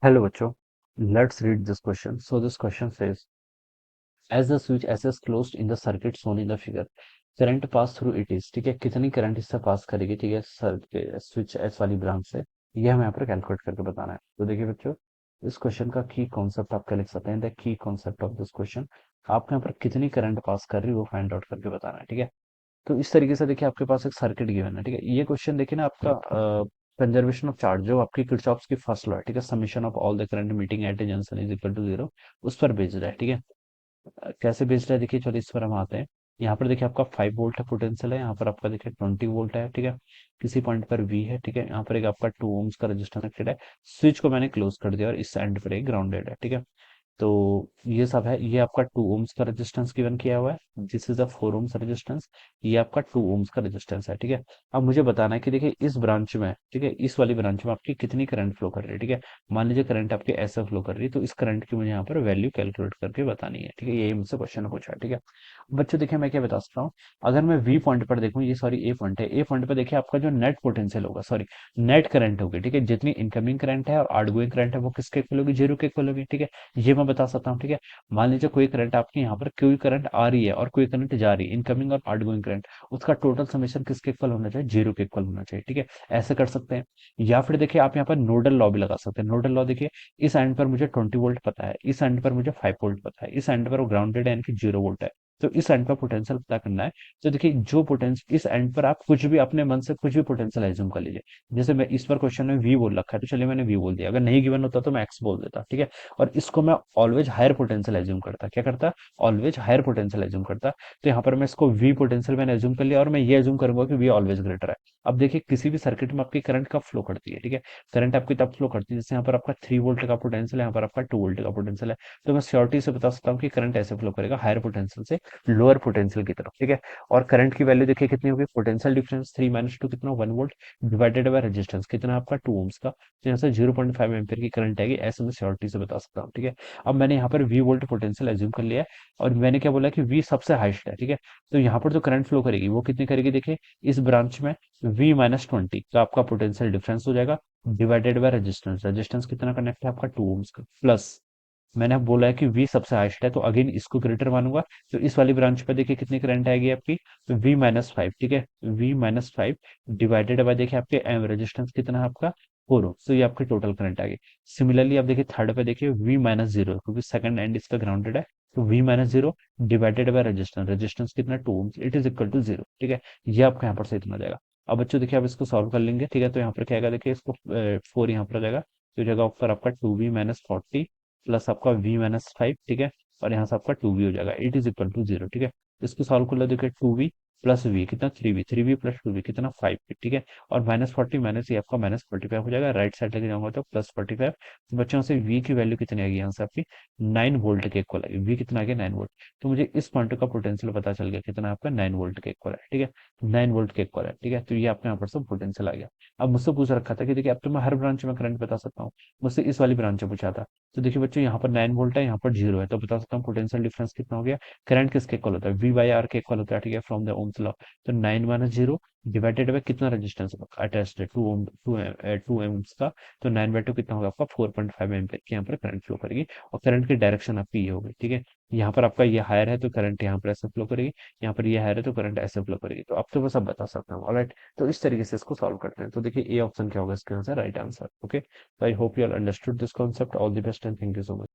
Hello बच्चों, let's read this question. So this question says, as the switch S is closed in the circuit shown in the figure, current pass through it is, ठीक है, कितनी current इससे पास करेगी, ठीक है, switch S वाली branch से, ये हमें यहाँ पर कैलकुलेट करके बताना है। तो देखिए बच्चों, इस क्वेश्चन का की कॉन्सेप्ट आप क्या लिख सकते हैं, the key concept of this question, आपको यहाँ पर कितनी करंट पास कर रही है वो फाइंड आउट करके बताना है, ठीक है। तो इस तरीके से देखिए आपके पास एक सर्किट गिवन है, ठीक है। ये क्वेश्चन देखिए ना आपका कंजर्वेशन ऑफ चार्ज जो आपकी किरचॉफ्स की फर्स्ट लॉ है, ठीक है, summation of all the current meeting at a junction is equal to zero, उस पर बेस्ड है, ठीक है। कैसे बेस्ड है देखिए, चलिए इस पर हम आते हैं। यहाँ पर देखिए आपका 5 वोल्ट है पोटेंशियल है, यहाँ पर आपका देखिए 20 वोल्ट है, ठीक है। किसी पॉइंट पर वी है, ठीक है, यहाँ पर एक आपका 2 ओम्स का रजिस्टर कनेक्टेड है। स्विच को मैंने क्लोज कर दिया और इस एंड पर एक ग्राउंडेड है, ठीक है। तो ये सब है, ये आपका 2 ओम्स का रेजिस्टेंस गिवन किया हुआ है, this is a 4 ohms resistance, ये आपका 2 ओम्स का रेजिस्टेंस है, ठीक है। अब मुझे बताना है कि देखिए इस ब्रांच में, ठीक है, इस वाली ब्रांच में आपकी कितनी करंट फ्लो कर रही है, ठीक है। मान लीजिए करंट आपकी ऐसे फ्लो कर रही है, तो इस करंट की मुझे यहाँ पर वैल्यू कैलकुलेट करके बतानी है, ठीक है। यही मुझसे क्वेश्चन पूछा है, ठीक है। बच्चों देखिए मैं क्या बता सकता हूँ, अगर मैं वी पॉइंट पर देखूँ, ये सॉरी ए पॉइंट है, ए पॉइंट पर देखिए आपका जो नेट पोटेंशियल होगा, सॉरी नेट करंट होगी, ठीक है, जितनी इनकमिंग करंट है और आउटगोइंग करंट है वो किसके इक्वल होगी, जीरो के इक्वल होगी, ठीक है। ये मैं बता सकता हूँ, ठीक है। मान लीजिए कोई करंट आपके यहाँ पर कोई करंट आ रही है और कोई करंट जा रही है, इनकमिंग और आउटगोइंग करंट, उसका टोटल समेशन किसके इक्वल होना चाहिए, जीरो के इक्वल होना चाहिए, ठीक है। ऐसे कर सकते हैं। या फिर देखिए आप यहाँ पर नोडल लॉ भी लगा सकते हैं। नोडल लॉ देखिए, इस एंड पर मुझे 20 वोल्ट पता है, इस एंड पर मुझे 5 वोल्ट पता है, इस एंड पर वो ग्राउंडेड है यानी कि 0 वोल्ट है, तो इस एंड पर पोटेंशियल पता करना है। तो देखिए जो पोटेंशियल इस एंड पर आप कुछ भी अपने मन से कुछ भी पोटेंशियल एज्यूम कर लीजिए। जैसे मैं इस पर क्वेश्चन में वी बोल रखा है, तो चलिए मैंने वी बोल दिया, अगर नहीं गिवन होता तो मैं एक्स बोल देता, ठीक है। और इसको मैं ऑलवेज हायर पोटेंशियल एज्यूम करता, क्या करता, ऑलवेज हायर पोटेंशियल एज्यूम करता। तो यहाँ पर मैं इसको वी पोटेंशियल मैंने एज्यूम कर लिया और मैं ये एज्यूम करूंगा कि वी ऑलवेज ग्रेटर है। अब देखिए किसी भी सर्किट में आपकी करंट कब फ्लो करती है, ठीक है। करंट आपकी तब फ्लो करती है जैसे यहाँ पर आपका 3 वोल्ट का पोटेंशियल है, यहाँ पर आपका 2 वोल्ट का पोटेंशियल है। तो मैं श्योरिटी से बता सकता हूँ कि करंट ऐसे फ्लो करेगा हायर पोटेंशियल से लोअर पोटेंशियल की तरफ, ठीक है। और करंट की वैल्यू देखिए कितनी होगी, पोटेंशियल डिफरेंस 3 - 2 कितना, 1 वोल्ट, डिवाइडेड बाय रेजिस्टेंस कितना आपका 2 ओम्स का, तो यहाँ से 0.5 एम्पियर की करंट आएगी, ऐसे मैं श्योरिटी से बता सकता हूँ, ठीक है। अब मैंने यहाँ पर वी वोल्ट पोटेंशियल एज्यूम कर लिया है और मैंने क्या बोला कि वी सबसे हाईएस्ट है, ठीक है। तो यहाँ पर जो करंट फ्लो करेगी वो कितनी करेगी, देखिए इस ब्रांच में V - 20 का आपका पोटेंशियल डिफरेंस हो जाएगा, डिवाइडेड बाय रेजिस्टेंस, रेजिस्टेंस कितना कनेक्ट है आपका 2 ओम्स का, प्लस मैंने बोला है कि V सबसे हाईएस्ट है, तो अगेन इसको ग्रेटर मानूंगा। तो इस वाली ब्रांच पे देखिए कितनी करंट आएगी आपकी, तो V - 5, ठीक है, V - 5 डिवाइडेड बाय देखिए आपके रेजिस्टेंस कितना है आपका 4 ओम, तो ये आपकी टोटल करंट आ गई। सिमिलरली आप देखिए थर्ड पे देखिए V - 0, क्योंकि सेकंड एंड इसका ग्राउंडेड है, तो V - 0 divided by resistance, resistance कितना 2 ओम, इट इज इक्वल टू 0, ठीक है। ये आपका यहाँ पर से इतना जाएगा। अब बच्चों देखिए आप इसको सॉल्व कर लेंगे, ठीक है। तो यहाँ पर क्या आएगा, देखिए इसको 4 यहाँ पर आ जाएगा, तो जगह पर आपका 2V - 40 प्लस आपका V - 5, ठीक है। और यहाँ से आपका 2V हो जाएगा, इट इज इक्वल टू 0, ठीक है। इसको सॉल्व कर लो, देखिए 2V प्लस वी कितना, 3V, 3V प्लस 2V कितना 5, ठीक है। और -40 माइनस ये आपका -45 हो जाएगा, राइट साइड लेके जाऊंगा तो +45। तो बच्चों से V की वैल्यू कितनी आएगी, यहाँ से आपकी 9 वोल्ट के इक्वल आएगी। V कितना आ गया, 9 वोल्ट। तो मुझे इस पॉइंट का पोटेंशियल पता चल गया कितना आपका 9 वोल्ट के इक्वल है, ठीक है। 9 वोल्ट के इक्वल है, ठीक है। तो ये आपका यहाँ पर सब पोटेंशियल आ गया। अब मुझसे पूछ रखा था कि देखिए अब तो मैं हर ब्रांच में करंट बता सकता हूँ, मुझसे इस वाली ब्रांच में पूछा था। तो देखिए बच्चों यहाँ पर 9 वोल्ट है, यहाँ पर 0 है, तो बता सकता हूँ पोटेंशियल डिफरेंस कितना हो गया। करंट किसके इक्वल होता है, V/R के इक्वल होता है, ठीक है, फ्रॉम द ओम्स लॉ। तो 9 - 0 डिवाइडेड बाय कितना रेजिस्टेंस अटैच्ड है, 2 ओम, 2 ओम्स का। तो 9/2 कितना होगा आपका 4.5 एम्पियर की यहाँ पर करंट फ्लो करेगी। और करंट की डायरेक्शन आपकी ये होगी, ठीक है। यहाँ पर आपका ये हायर है तो करंट यहाँ पर ऐसे फ्लो करेगी, यहाँ पर ये हायर है तो करंट ऐसे फ्लो करेगी। तो अब तो बस अब बता सकता हूँ, ऑलराइट। तो इस तरीके से इसको सॉल्व करते हैं। तो देखिए ए ऑप्शन क्या होगा इसके answer, right answer, okay. So I hope you all understood this concept. All the best and thank you so much.